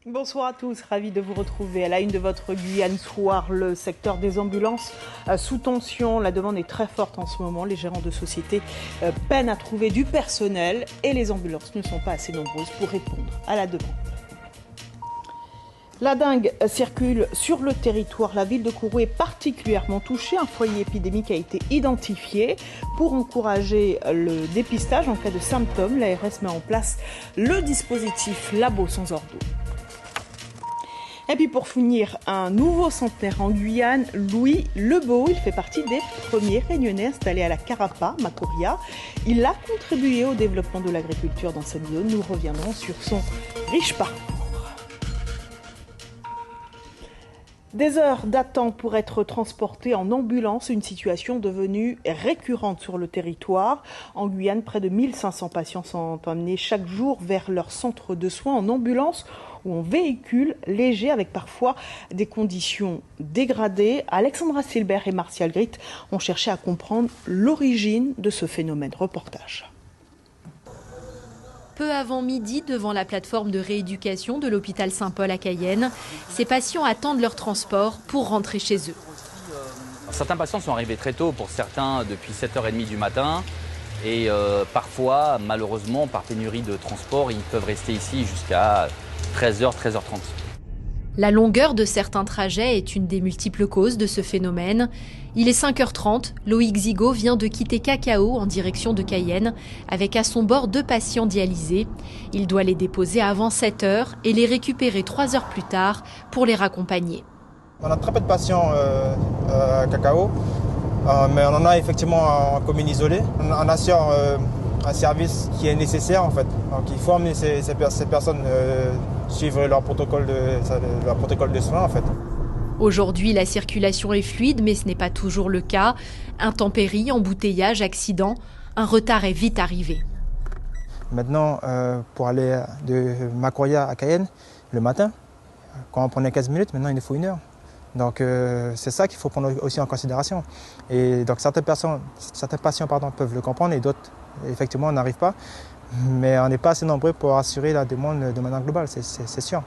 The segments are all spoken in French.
Bonsoir à tous, ravi de vous retrouver à la une de votre Guyane Soir. Le secteur des ambulances sous tension, la demande est très forte en ce moment. Les gérants de sociétés peinent à trouver du personnel et les ambulances ne sont pas assez nombreuses pour répondre à la demande. La dengue circule sur le territoire. La ville de Kourou est particulièrement touchée. Un foyer épidémique a été identifié. Pour encourager le dépistage en cas de symptômes, l'ARS met en place le dispositif Labo sans ordre. Et puis pour finir, un nouveau centenaire en Guyane, Louis Lebeau. Il fait partie des premiers Réunionnais installés à la Carapa, Macoria. Il a contribué au développement de l'agriculture dans cette zone. Nous reviendrons sur son riche parcours. Des heures d'attente pour être transporté en ambulance, une situation devenue récurrente sur le territoire. En Guyane, près de 1500 patients sont emmenés chaque jour vers leur centre de soins en ambulance ou en véhicule léger avec parfois des conditions dégradées. Alexandra Silbert et Martial Grit ont cherché à comprendre l'origine de ce phénomène. Reportage. Peu avant midi, devant la plateforme de rééducation de l'hôpital Saint-Paul à Cayenne, ces patients attendent leur transport pour rentrer chez eux. Certains patients sont arrivés très tôt, pour certains depuis 7h30 du matin. Et parfois, malheureusement, par pénurie de transport, ils peuvent rester ici jusqu'à 13h, 13h30. La longueur de certains trajets est une des multiples causes de ce phénomène. Il est 5h30, Loïc Zigo vient de quitter Cacao en direction de Cayenne avec à son bord 2 patients dialysés. Il doit les déposer avant 7h et les récupérer 3 heures plus tard pour les raccompagner. On a très peu de patients à Cacao, mais on en a effectivement en commune isolée. On assure un service qui est nécessaire en fait. Donc il faut emmener ces personnes suivre leur protocole de soins en fait. Aujourd'hui, la circulation est fluide, mais ce n'est pas toujours le cas. Intempéries, embouteillages, accidents, un retard est vite arrivé. Maintenant, pour aller de Macoria à Cayenne, le matin, quand on prenait 15 minutes, maintenant il nous faut 1 heure. Donc c'est ça qu'il faut prendre aussi en considération. Et donc certains patients peuvent le comprendre et d'autres, effectivement, n'arrivent pas. Mais on n'est pas assez nombreux pour assurer la demande de manière globale, c'est sûr.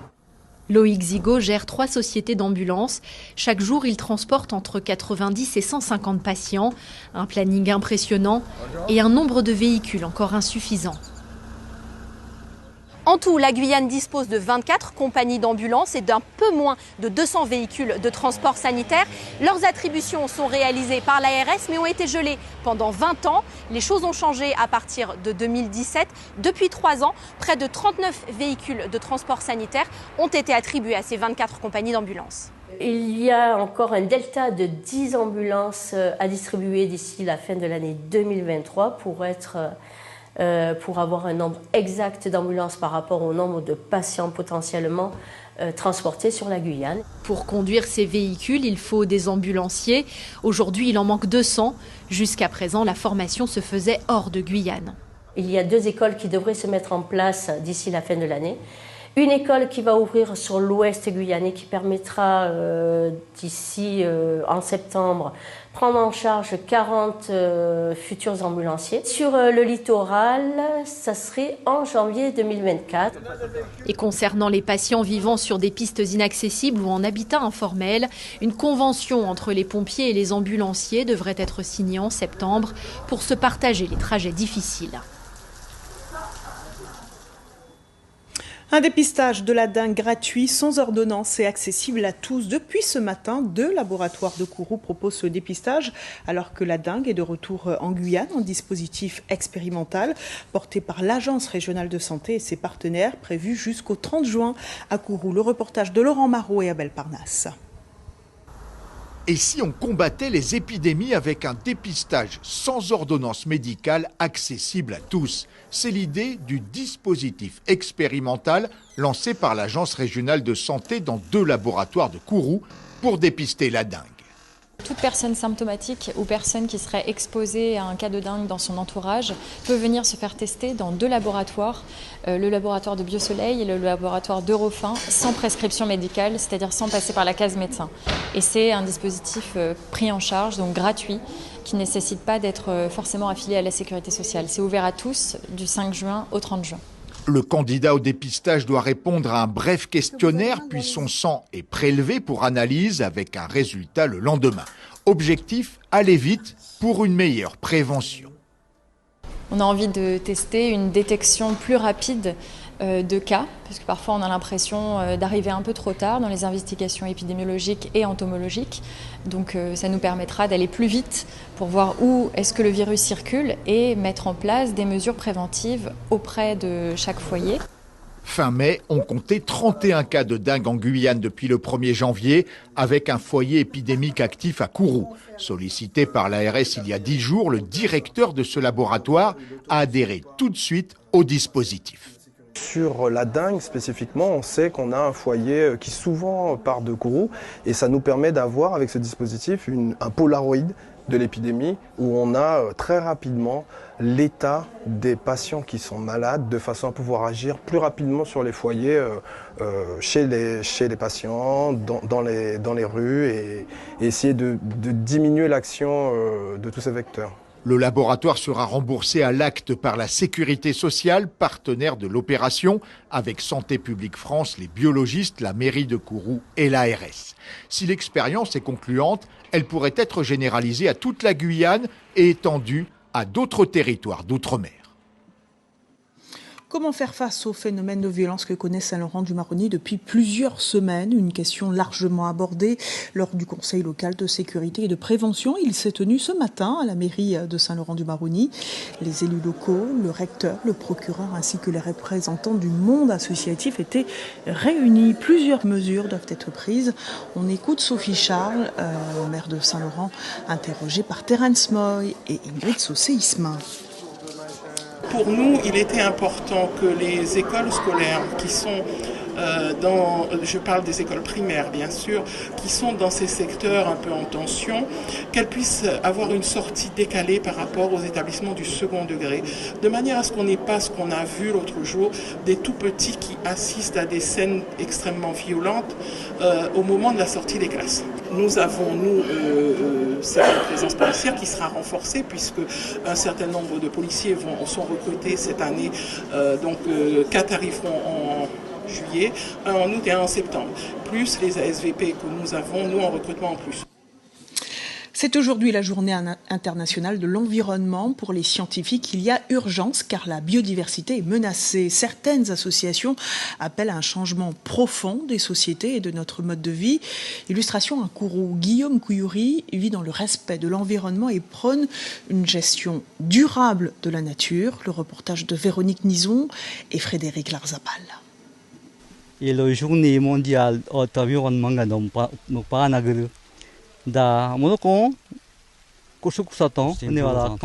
Loïc Zigo gère 3 sociétés d'ambulance. Chaque jour, il transporte entre 90 et 150 patients. Un planning impressionnant et un nombre de véhicules encore insuffisant. En tout, la Guyane dispose de 24 compagnies d'ambulance et d'un peu moins de 200 véhicules de transport sanitaire. Leurs attributions sont réalisées par l'ARS mais ont été gelées pendant 20 ans. Les choses ont changé à partir de 2017. Depuis 3 ans, près de 39 véhicules de transport sanitaire ont été attribués à ces 24 compagnies d'ambulance. Il y a encore un delta de 10 ambulances à distribuer d'ici la fin de l'année 2023 pour avoir un nombre exact d'ambulances par rapport au nombre de patients potentiellement transportés sur la Guyane. Pour conduire ces véhicules, il faut des ambulanciers. Aujourd'hui, il en manque 200. Jusqu'à présent, la formation se faisait hors de Guyane. Il y a 2 écoles qui devraient se mettre en place d'ici la fin de l'année. Une école qui va ouvrir sur l'ouest guyanais qui permettra d'ici en septembre prendre en charge 40 futurs ambulanciers. Sur le littoral, ça serait en janvier 2024. Et concernant les patients vivant sur des pistes inaccessibles ou en habitat informel, une convention entre les pompiers et les ambulanciers devrait être signée en septembre pour se partager les trajets difficiles. Un dépistage de la dengue gratuit, sans ordonnance et accessible à tous. Depuis ce matin, 2 laboratoires de Kourou proposent ce dépistage alors que la dengue est de retour en Guyane, un dispositif expérimental porté par l'Agence régionale de santé et ses partenaires prévu jusqu'au 30 juin à Kourou. Le reportage de Laurent Marot et Abel Parnasse. Et si on combattait les épidémies avec un dépistage sans ordonnance médicale accessible à tous? C'est l'idée du dispositif expérimental lancé par l'Agence régionale de santé dans 2 laboratoires de Kourou pour dépister la dengue. Toute personne symptomatique ou personne qui serait exposée à un cas de dengue dans son entourage peut venir se faire tester dans 2 laboratoires, le laboratoire de Biosoleil et le laboratoire d'Eurofin, sans prescription médicale, c'est-à-dire sans passer par la case médecin. Et c'est un dispositif pris en charge, donc gratuit, qui ne nécessite pas d'être forcément affilié à la sécurité sociale. C'est ouvert à tous du 5 juin au 30 juin. Le candidat au dépistage doit répondre à un bref questionnaire, puis son sang est prélevé pour analyse avec un résultat le lendemain. Objectif, aller vite pour une meilleure prévention. On a envie de tester une détection plus rapide de cas, parce que parfois on a l'impression d'arriver un peu trop tard dans les investigations épidémiologiques et entomologiques. Donc ça nous permettra d'aller plus vite pour voir où est-ce que le virus circule et mettre en place des mesures préventives auprès de chaque foyer. Fin mai, on comptait 31 cas de dengue en Guyane depuis le 1er janvier, avec un foyer épidémique actif à Kourou. Sollicité par l'ARS il y a 10 jours, le directeur de ce laboratoire a adhéré tout de suite au dispositif. Sur la dengue spécifiquement, on sait qu'on a un foyer qui souvent part de Kourou et ça nous permet d'avoir avec ce dispositif un polaroid de l'épidémie où on a très rapidement l'état des patients qui sont malades de façon à pouvoir agir plus rapidement sur les foyers chez les patients, dans les rues et essayer de diminuer l'action de tous ces vecteurs. Le laboratoire sera remboursé à l'acte par la Sécurité sociale, partenaire de l'opération, avec Santé publique France, les biologistes, la mairie de Kourou et l'ARS. Si l'expérience est concluante, elle pourrait être généralisée à toute la Guyane et étendue à d'autres territoires d'outre-mer. Comment faire face au phénomène de violence que connaît Saint-Laurent-du-Maroni depuis plusieurs semaines? Une question largement abordée lors du Conseil local de sécurité et de prévention. Il s'est tenu ce matin à la mairie de Saint-Laurent-du-Maroni. Les élus locaux, le recteur, le procureur ainsi que les représentants du monde associatif étaient réunis. Plusieurs mesures doivent être prises. On écoute Sophie Charles, maire de Saint-Laurent, interrogée par Terence Moy et Ingrid Saucé-Ismin. Pour nous, il était important que les écoles scolaires qui sont je parle des écoles primaires bien sûr, qui sont dans ces secteurs un peu en tension, qu'elles puissent avoir une sortie décalée par rapport aux établissements du second degré, de manière à ce qu'on n'ait pas ce qu'on a vu l'autre jour, des tout petits qui assistent à des scènes extrêmement violentes au moment de la sortie des classes. Nous avons, cette présence policière qui sera renforcée puisque un certain nombre de policiers sont recrutés cette année, 4 arriveront en juillet, un en août et un en septembre, plus les ASVP que nous avons, nous en recrutement en plus. C'est aujourd'hui la journée internationale de l'environnement. Pour les scientifiques, il y a urgence car la biodiversité est menacée. Certaines associations appellent à un changement profond des sociétés et de notre mode de vie. Illustration à Kourou, Guillaume Couyouri vit dans le respect de l'environnement et prône une gestion durable de la nature. Le reportage de Véronique Nison et Frédéric Larzabal. Et la journée mondiale de l'environnement nous parle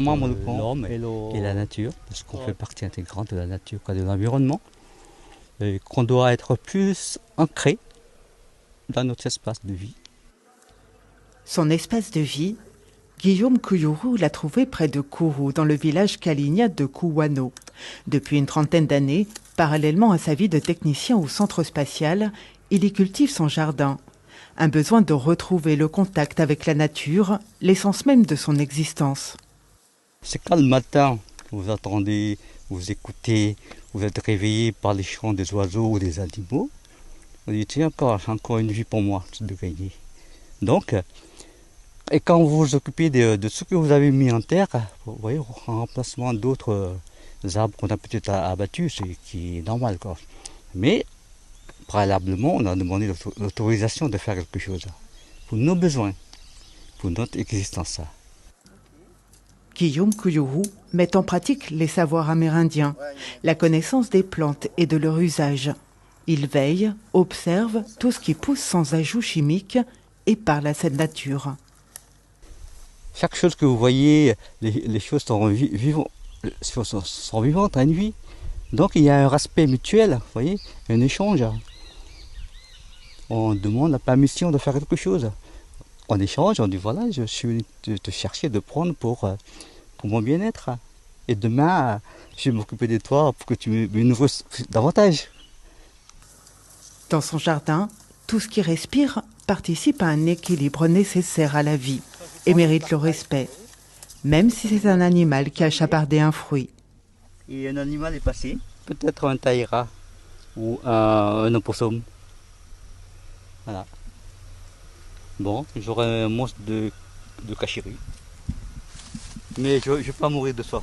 l'homme et la nature, parce qu'on fait partie intégrante de la nature et de l'environnement, et qu'on doit être plus ancré dans notre espace de vie. Son espace de vie, Guillaume Couyourou l'a trouvé près de Kourou, dans le village Kalinia de Kouwano. Depuis une trentaine d'années, parallèlement à sa vie de technicien au centre spatial, il y cultive son jardin. Un besoin de retrouver le contact avec la nature, l'essence même de son existence. C'est quand le matin, vous attendez, vous écoutez, vous êtes réveillé par les chants des oiseaux ou des animaux, vous dites, tiens, encore une vie pour moi de gagner. Donc, et quand vous vous occupez de ce que vous avez mis en terre, vous voyez, en remplacement d'autres arbres qu'on a peut-être abattus, c'est qui est normal, quoi. Mais, préalablement, on a demandé l'autorisation de faire quelque chose pour nos besoins, pour notre existence. Guillaume Couyourou met en pratique les savoirs amérindiens, la connaissance des plantes et de leur usage. Il veille, observe tout ce qui pousse sans ajout chimique et parle à cette nature. Chaque chose que vous voyez, les choses sont vivantes à une vie. Donc il y a un respect mutuel, vous voyez, un échange. On demande la permission de faire quelque chose. On échange, on dit voilà, je suis venu te chercher, de prendre pour mon bien-être. Et demain, je vais m'occuper de toi pour que tu me nourrisses davantage. Dans son jardin, tout ce qui respire participe à un équilibre nécessaire à la vie et mérite le respect, même si c'est un animal qui a chapardé un fruit. Et un animal est passé, peut-être un taïra ou un opossum. Voilà. Bon, j'aurai un monstre de cachiru. Mais je ne vais pas mourir de soif.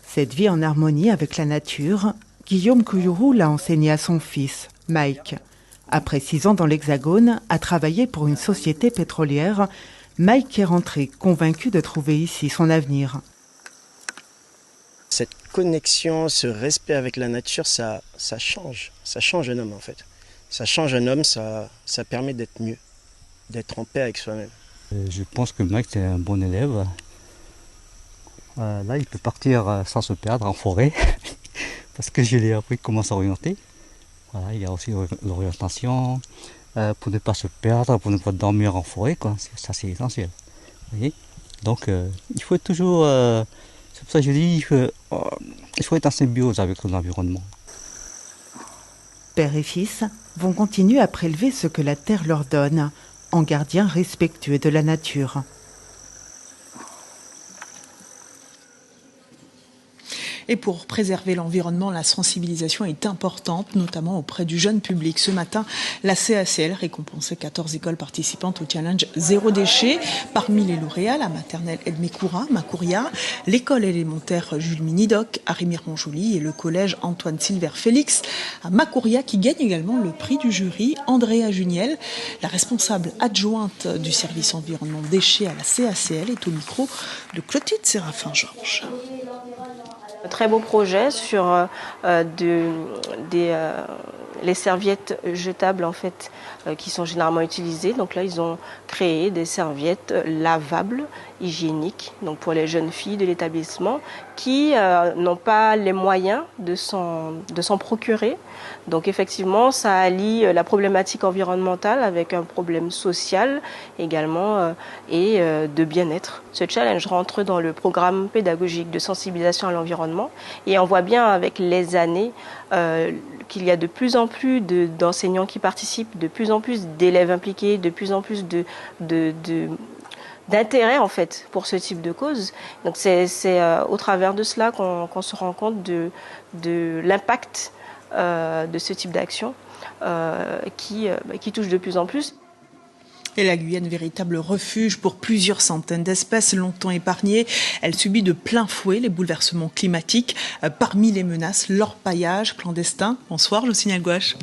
Cette vie en harmonie avec la nature, Guillaume Couillourou l'a enseigné à son fils, Mike. Après 6 ans dans l'Hexagone, à travailler pour une société pétrolière, Mike est rentré convaincu de trouver ici son avenir. Cette connexion, ce respect avec la nature, ça change un homme en fait. Ça change un homme, ça permet d'être mieux, d'être en paix avec soi-même. Je pense que Mike est un bon élève. Là, il peut partir sans se perdre en forêt, parce que je l'ai appris comment s'orienter. Voilà, il y a aussi l'orientation, pour ne pas se perdre, pour ne pas dormir en forêt, quoi. Ça c'est essentiel. Vous voyez, donc il faut toujours, c'est pour ça que je dis, il faut être en symbiose avec l'environnement. Père et fils vont continuer à prélever ce que la terre leur donne, en gardiens respectueux de la nature. Et pour préserver l'environnement, la sensibilisation est importante, notamment auprès du jeune public. Ce matin, la CACL récompensait 14 écoles participantes au challenge Zéro déchet. Parmi les lauréats, la maternelle Edmé Koura, Macouria, l'école élémentaire Jules Minidoc à Rémiremont-Joly et le collège Antoine Silver Félix à Macouria, qui gagne également le prix du jury. Andrea Juniel, la responsable adjointe du service environnement déchets à la CACL, est au micro de Clotilde Séraphin-Georges. Très beau projet sur les serviettes jetables en fait, qui sont généralement utilisées. Donc là, ils ont créé des serviettes lavables, hygiéniques, donc pour les jeunes filles de l'établissement qui n'ont pas les moyens de s'en procurer. Donc effectivement, ça allie la problématique environnementale avec un problème social également et de bien-être. Ce challenge rentre dans le programme pédagogique de sensibilisation à l'environnement et on voit bien avec les années qu'il y a de plus en plus d'enseignants qui participent, de plus en plus d'élèves impliqués, de plus en plus d'intérêt en fait pour ce type de cause. Donc c'est au travers de cela qu'on se rend compte de l'impact de ce type d'action qui touche de plus en plus. Et la Guyane, véritable refuge pour plusieurs centaines d'espèces longtemps épargnées. Elle subit de plein fouet les bouleversements climatiques. Parmi les menaces, l'orpaillage clandestin. Bonsoir, Jocelyne Gouache.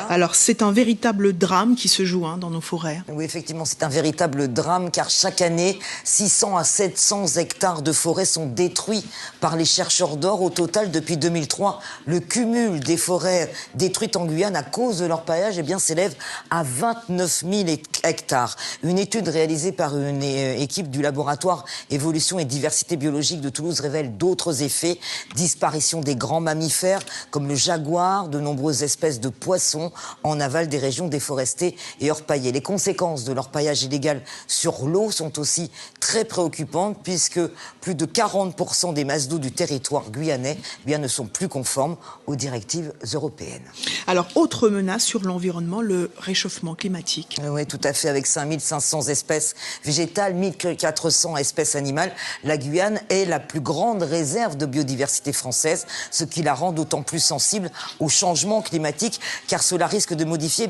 Alors, c'est un véritable drame qui se joue dans nos forêts. Oui, effectivement, c'est un véritable drame car chaque année, 600 à 700 hectares de forêts sont détruits par les chercheurs d'or. Au total, depuis 2003, le cumul des forêts détruites en Guyane à cause de l'orpaillage s'élève à 29 000 hectares. Une étude réalisée par une équipe du laboratoire Évolution et Diversité Biologique de Toulouse révèle d'autres effets. Disparition des grands mammifères comme le jaguar, de nombreuses espèces de poissons en aval des régions déforestées et orpaillées. Les conséquences de l'orpaillage illégal sur l'eau sont aussi très préoccupantes puisque plus de 40% des masses d'eau du territoire guyanais ne sont plus conformes aux directives européennes. Alors, autre menace sur l'environnement, le réchauffement climatique. Oui, tout à fait. Avec 5500 espèces végétales, 1400 espèces animales, la Guyane est la plus grande réserve de biodiversité française, ce qui la rend d'autant plus sensible au changement climatique, car cela risque de modifier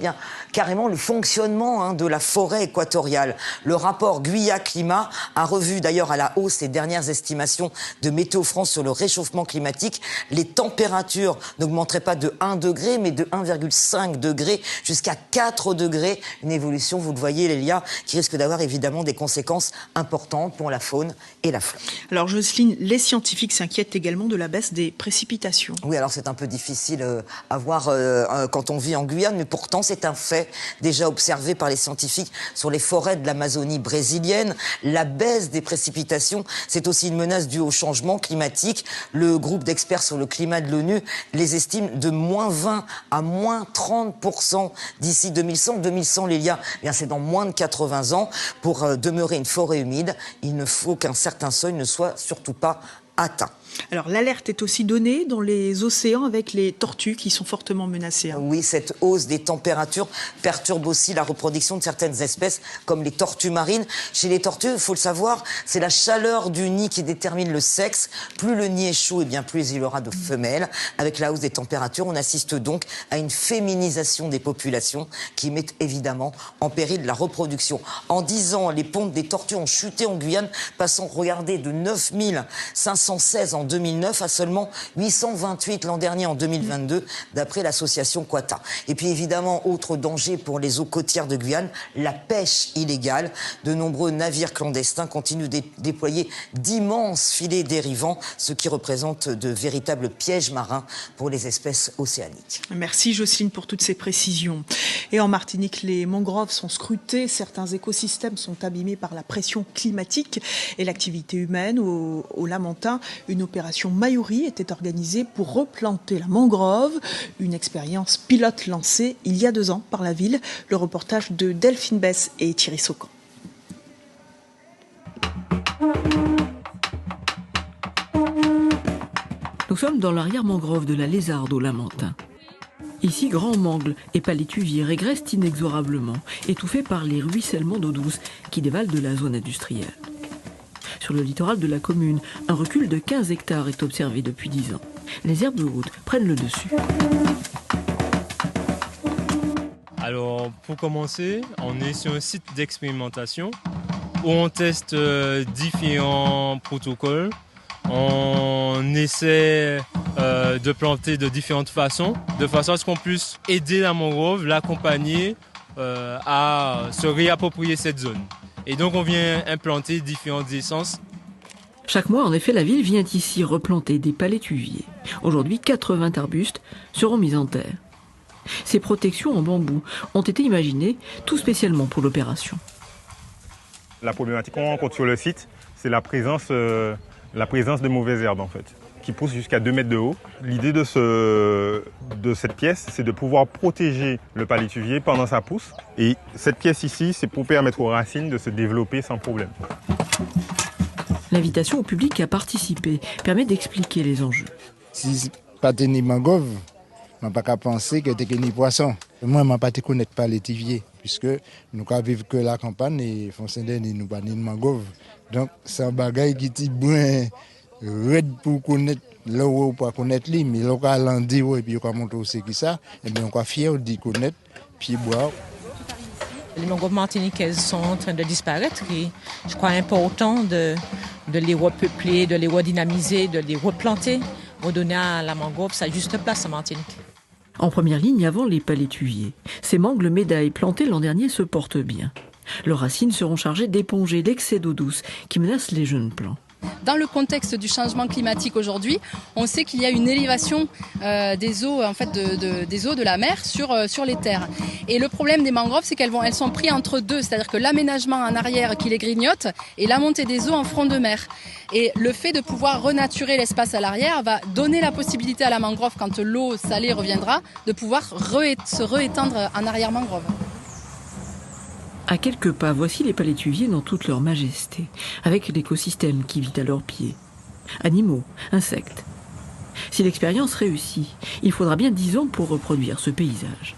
carrément le fonctionnement de la forêt équatoriale. Le rapport Guyat-Climat a revu d'ailleurs à la hausse les dernières estimations de Météo France sur le réchauffement climatique. Les températures n'augmenteraient pas de 1 degré, mais de 1,5 degré jusqu'à 4 degrés. Une évolution, vous le voyez, Lélia, qui risque d'avoir évidemment des conséquences importantes pour la faune et la flore. Alors Jocelyne, les scientifiques s'inquiètent également de la baisse des précipitations. Oui, alors c'est un peu difficile à voir quand on vit en Guyane, mais pourtant c'est un fait déjà observé par les scientifiques sur les forêts de l'Amazonie brésilienne. La baisse des précipitations, c'est aussi une menace due au changement climatique. Le groupe d'experts sur le climat de l'ONU les estime de moins 20 à moins 30% d'ici 2100. 2100, Lélia, c'est dans moins de 80 ans. Pour demeurer une forêt humide, il ne faut qu'un certain seuil ne soit surtout pas atteint. Alors l'alerte est aussi donnée dans les océans avec les tortues qui sont fortement menacées. Oui, cette hausse des températures perturbe aussi la reproduction de certaines espèces comme les tortues marines. Chez les tortues, il faut le savoir, c'est la chaleur du nid qui détermine le sexe. Plus le nid est chaud, et bien plus il y aura de femelles. Avec la hausse des températures, on assiste donc à une féminisation des populations qui met évidemment en péril la reproduction. En 10 ans, les pontes des tortues ont chuté en Guyane, passant, regardez, de 9516 en 2009 à seulement 828 l'an dernier en 2022, d'après l'association Quata. Et puis évidemment, autre danger pour les eaux côtières de Guyane, la pêche illégale. De nombreux navires clandestins continuent de déployer d'immenses filets dérivants, ce qui représente de véritables pièges marins pour les espèces océaniques. Merci Jocelyne pour toutes ces précisions. Et en Martinique, les mangroves sont scrutés, certains écosystèmes sont abîmés par la pression climatique et l'activité humaine. Au Lamentin, une opération Mayorie était organisée pour replanter la mangrove, une expérience pilote lancée il y a 2 ans par la ville. Le reportage de Delphine Bess et Thierry Saucan. Nous sommes dans l'arrière-mangrove de la Lézarde au Lamentin. Ici, grands mangles et palétuviers régressent inexorablement, étouffés par les ruissellements d'eau douce qui dévalent de la zone industrielle. Sur le littoral de la commune, un recul de 15 hectares est observé depuis 10 ans. Les herbes hautes prennent le dessus. Alors, pour commencer, on est sur un site d'expérimentation où on teste différents protocoles. On essaie de planter de différentes façons, de façon à ce qu'on puisse aider la mangrove, l'accompagner à se réapproprier cette zone. Et donc on vient implanter différentes essences. Chaque mois, en effet, la ville vient ici replanter des palétuviers. Aujourd'hui, 80 arbustes seront mis en terre. Ces protections en bambou ont été imaginées tout spécialement pour l'opération. La problématique qu'on rencontre sur le site, c'est la présence de mauvaises herbes en fait, qui poussent jusqu'à 2 mètres de haut. L'idée de cette pièce, c'est de pouvoir protéger le palétuvier pendant sa pousse. Et cette pièce ici, c'est pour permettre aux racines de se développer sans problème. L'invitation au public à participer permet d'expliquer les enjeux. Si pas de mangrove, je n'ai pas qu'à penser que c'est des poissons. Moi, je n'ai pas connaître palétuvier, puisque nous ne vivons que la campagne et fonctionnaires nous pas de mangrove. Donc, c'est un bagage qui est bien red pour connaître là où on peut connaître lui, mais là on va l'andi et puis on va montrer aussi qui ça, et bien on va fier d'y connaître, puis boire. Les mangroves martiniquaises sont en train de disparaître et je crois important de les repeupler, de les redynamiser, de les replanter pour donner à la mangrove sa juste place en Martinique. En première ligne avant les palétuviers, ces mangles médailles plantés l'an dernier se portent bien. Leurs racines seront chargées d'éponger l'excès d'eau douce qui menace les jeunes plants. Dans le contexte du changement climatique aujourd'hui, on sait qu'il y a une élévation des eaux, en fait, des eaux de la mer sur les terres. Et le problème des mangroves, c'est qu'elles sont prises entre deux, c'est-à-dire que l'aménagement en arrière qui les grignote et la montée des eaux en front de mer. Et le fait de pouvoir renaturer l'espace à l'arrière va donner la possibilité à la mangrove, quand l'eau salée reviendra, de pouvoir se réétendre en arrière mangrove. À quelques pas, voici les palétuviers dans toute leur majesté, avec l'écosystème qui vit à leurs pieds. Animaux, insectes. Si l'expérience réussit, il faudra bien 10 ans pour reproduire ce paysage.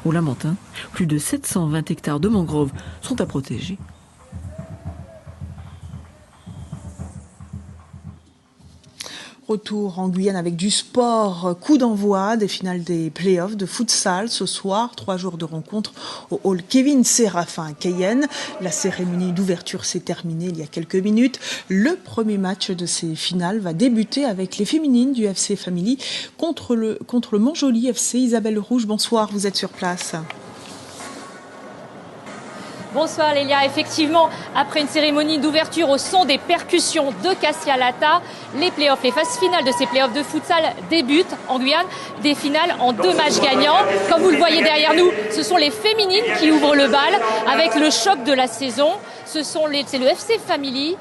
Au Lamentin, plus de 720 hectares de mangroves sont à protéger. Retour en Guyane avec du sport, coup d'envoi des finales des playoffs de futsal ce soir, 3 jours de rencontres au hall Kevin Séraphin à Cayenne. La cérémonie d'ouverture s'est terminée il y a quelques minutes. Le premier match de ces finales va débuter avec les féminines du FC Family contre le Montjoly FC. Isabelle Rouge, bonsoir, vous êtes sur place. Bonsoir Lélia, effectivement, après une cérémonie d'ouverture au son des percussions de Cassia Lata, les phases finales de ces playoffs de futsal débutent en Guyane, des finales en 2 matchs gagnants. Comme vous le voyez derrière nous, ce sont les féminines qui ouvrent le bal avec le choc de la saison. C'est le FC Family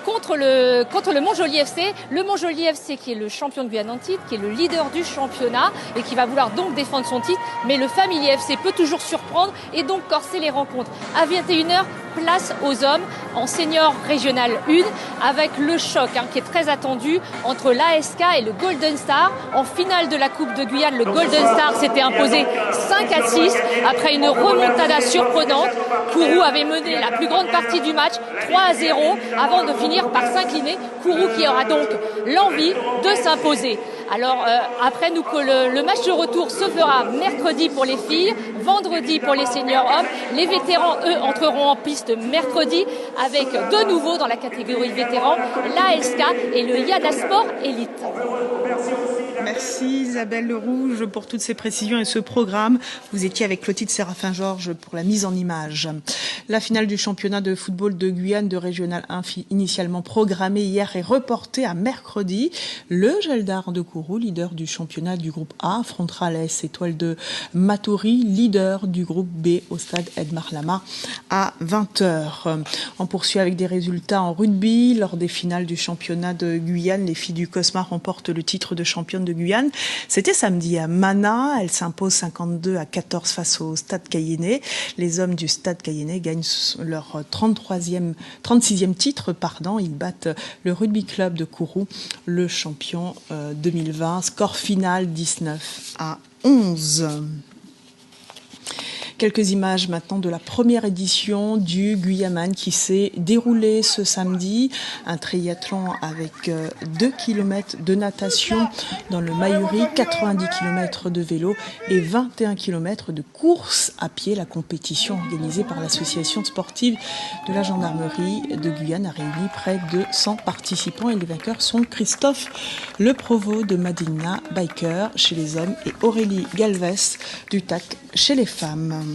contre le Montjoly FC. Le Montjoly FC qui est le champion de Guyane en titre, qui est le leader du championnat et qui va vouloir donc défendre son titre. Mais le Family FC peut toujours surprendre et donc corser les rencontres. À 21h, place aux hommes en senior régional 1 avec le choc qui est très attendu entre l'ASK et le Golden Star. En finale de la Coupe de Guyane, le Golden Star s'était imposé 5-6 après une remontada surprenante. Kourou avait mené la plus grande partie du match 3-0 avant de finir par s'incliner. Kourou qui aura donc l'envie de s'imposer. Alors après, le match de retour se fera mercredi pour les filles, vendredi pour les seniors hommes. Les vétérans, eux, entreront en piste mercredi avec de nouveau dans la catégorie vétérans l'ASK et le Yada Sport Elite. Merci Isabelle Le Rouge pour toutes ces précisions et ce programme. Vous étiez avec Clotilde Séraphin-Georges pour la mise en image. La finale du championnat de football de Guyane de Régional 1, initialement programmée hier, est reportée à mercredi. Le Geldar de Kourou, leader du championnat du groupe A, affrontera l'AS Étoile de Matoury, leader du groupe B, au stade Edmar Lama à 20h. On poursuit avec des résultats en rugby. Lors des finales du championnat de Guyane, les filles du Cosma remportent le titre de championne de Guyane. C'était samedi à Mana. Elles s'imposent 52-14 face au Stade Cayennais. Les hommes du Stade Cayennais gagnent leur 36e titre. Ils battent le Rugby Club de Kourou, le champion 2020. Score final 19-11. Quelques images maintenant de la première édition du Guyaman qui s'est déroulé ce samedi. Un triathlon avec 2 km de natation dans le Mayuri, 90 km de vélo et 21 km de course à pied. La compétition organisée par l'association sportive de la gendarmerie de Guyane a réuni près de 100 participants et les vainqueurs sont Christophe Le Provost de Madina Biker chez les hommes et Aurélie Galvez du TAC chez les femmes.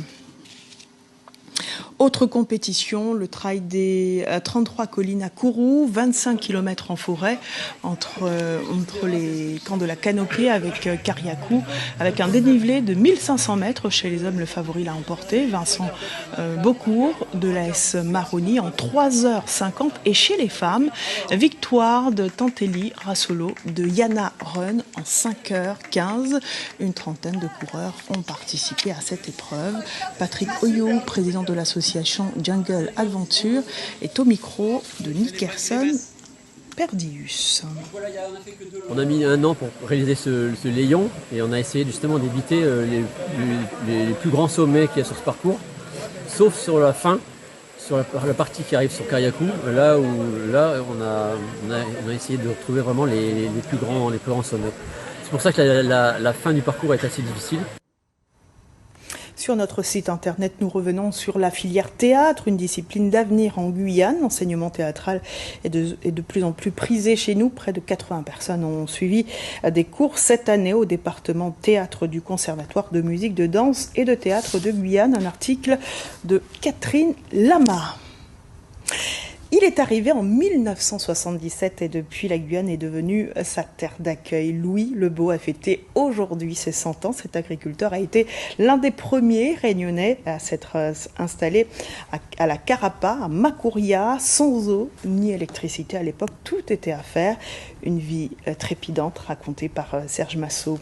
Autre compétition, le trail des 33 collines à Kourou, 25 km en forêt entre les camps de la Canopée avec Kariakou, avec un dénivelé de 1500 mètres. Chez les hommes, le favori l'a emporté, Vincent Beaucourt de l'AS Maroni en 3h50. Et chez les femmes, victoire de Tantelli Rassolo de Yana Run en 5h15. Une trentaine de coureurs ont participé à cette épreuve. Patrick Oyo, président de l'association Jungle Adventure, est au micro de Nickerson Perdius. On a mis 1 an pour réaliser ce Léon et on a essayé justement d'éviter les plus grands sommets qu'il y a sur ce parcours, sauf sur la fin, sur la partie qui arrive sur Kariakou, là on a essayé de retrouver vraiment les plus grands sommets. C'est pour ça que la fin du parcours est assez difficile. Sur notre site internet, nous revenons sur la filière théâtre, une discipline d'avenir en Guyane. L'enseignement théâtral est de plus en plus prisé chez nous. Près de 80 personnes ont suivi des cours cette année au département théâtre du Conservatoire de musique, de danse et de théâtre de Guyane. Un article de Catherine Lama. Il est arrivé en 1977 et depuis, la Guyane est devenue sa terre d'accueil. Louis Lebeau a fêté aujourd'hui ses 100 ans. Cet agriculteur a été l'un des premiers réunionnais à s'être installé à la Carapa, à Makouria, sans eau ni électricité. À l'époque, tout était à faire. Une vie trépidante racontée par Serge Massot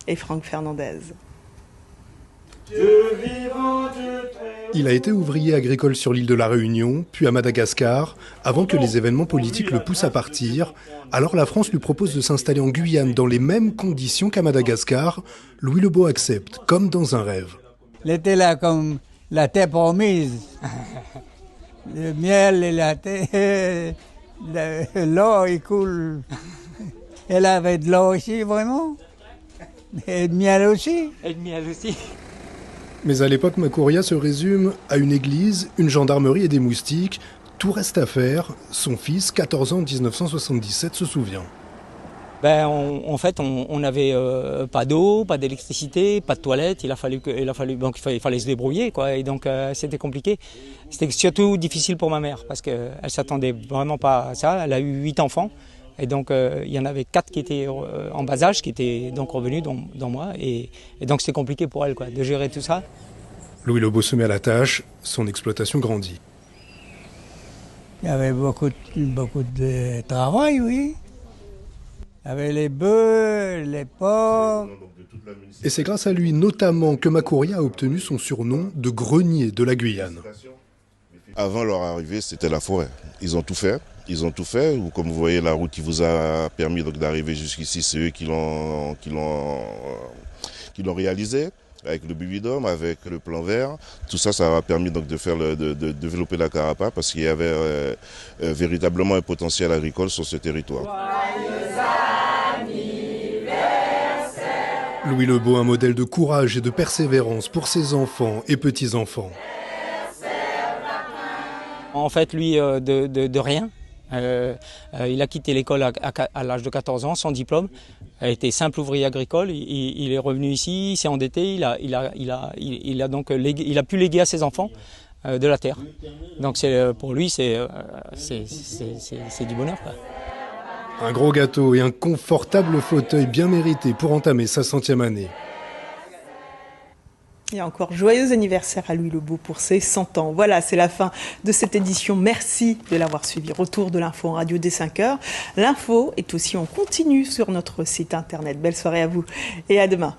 et Franck Fernandez. Il a été ouvrier agricole sur l'île de la Réunion, puis à Madagascar, avant que les événements politiques le poussent à partir. Alors la France lui propose de s'installer en Guyane dans les mêmes conditions qu'à Madagascar. Louis Lebeau accepte, comme dans un rêve. Il était là comme la terre promise. Le miel et la terre, l'or il coule. Elle avait de l'or aussi, vraiment. Et de miel aussi. Et de miel aussi. Mais à l'époque, Makouria se résume à une église, une gendarmerie et des moustiques. Tout reste à faire. Son fils, 14 ans en 1977, se souvient. En fait, on n'avait pas d'eau, pas d'électricité, pas de toilette. Il fallait se débrouiller, quoi. Et donc, c'était compliqué. C'était surtout difficile pour ma mère parce qu'elle ne s'attendait vraiment pas à ça. Elle a eu 8 enfants. Et donc, il y en avait 4 qui étaient en bas âge, qui étaient donc revenus dans moi. Et donc, c'était compliqué pour elle, quoi, de gérer tout ça. Louis Lebeau se met à la tâche, son exploitation grandit. Il y avait beaucoup de travail, oui. Il y avait les bœufs, les porcs. Et c'est grâce à lui notamment que Makouria a obtenu son surnom de grenier de la Guyane. Avant leur arrivée, c'était la forêt. Ils ont tout fait. Comme vous voyez, la route qui vous a permis donc d'arriver jusqu'ici, c'est eux qui l'ont réalisé. Avec le Bubidome, avec le plan vert, tout ça, ça a permis donc de développer la Carapa parce qu'il y avait véritablement un potentiel agricole sur ce territoire. Louis Lebeau, un modèle de courage et de persévérance pour ses enfants et petits-enfants. En fait, lui, de rien. Il a quitté l'école à l'âge de 14 ans, sans diplôme. Il était simple ouvrier agricole. Il est revenu ici, il s'est endetté. Il a pu léguer à ses enfants de la terre. Donc pour lui, c'est du bonheur, quoi. Un gros gâteau et un confortable fauteuil bien mérité pour entamer sa 100e année. Et encore joyeux anniversaire à Louis Lebeau pour ses 100 ans. Voilà, c'est la fin de cette édition. Merci de l'avoir suivi. Retour de l'info en radio dès 5h. L'info est aussi en continu sur notre site internet. Belle soirée à vous et à demain.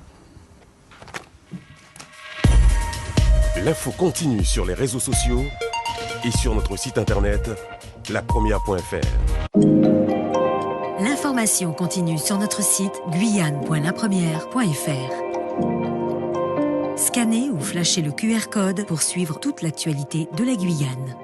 L'info continue sur les réseaux sociaux et sur notre site internet lapremière.fr. L'information continue sur notre site guyane.lapremière.fr. Scannez ou flashez le QR code pour suivre toute l'actualité de la Guyane.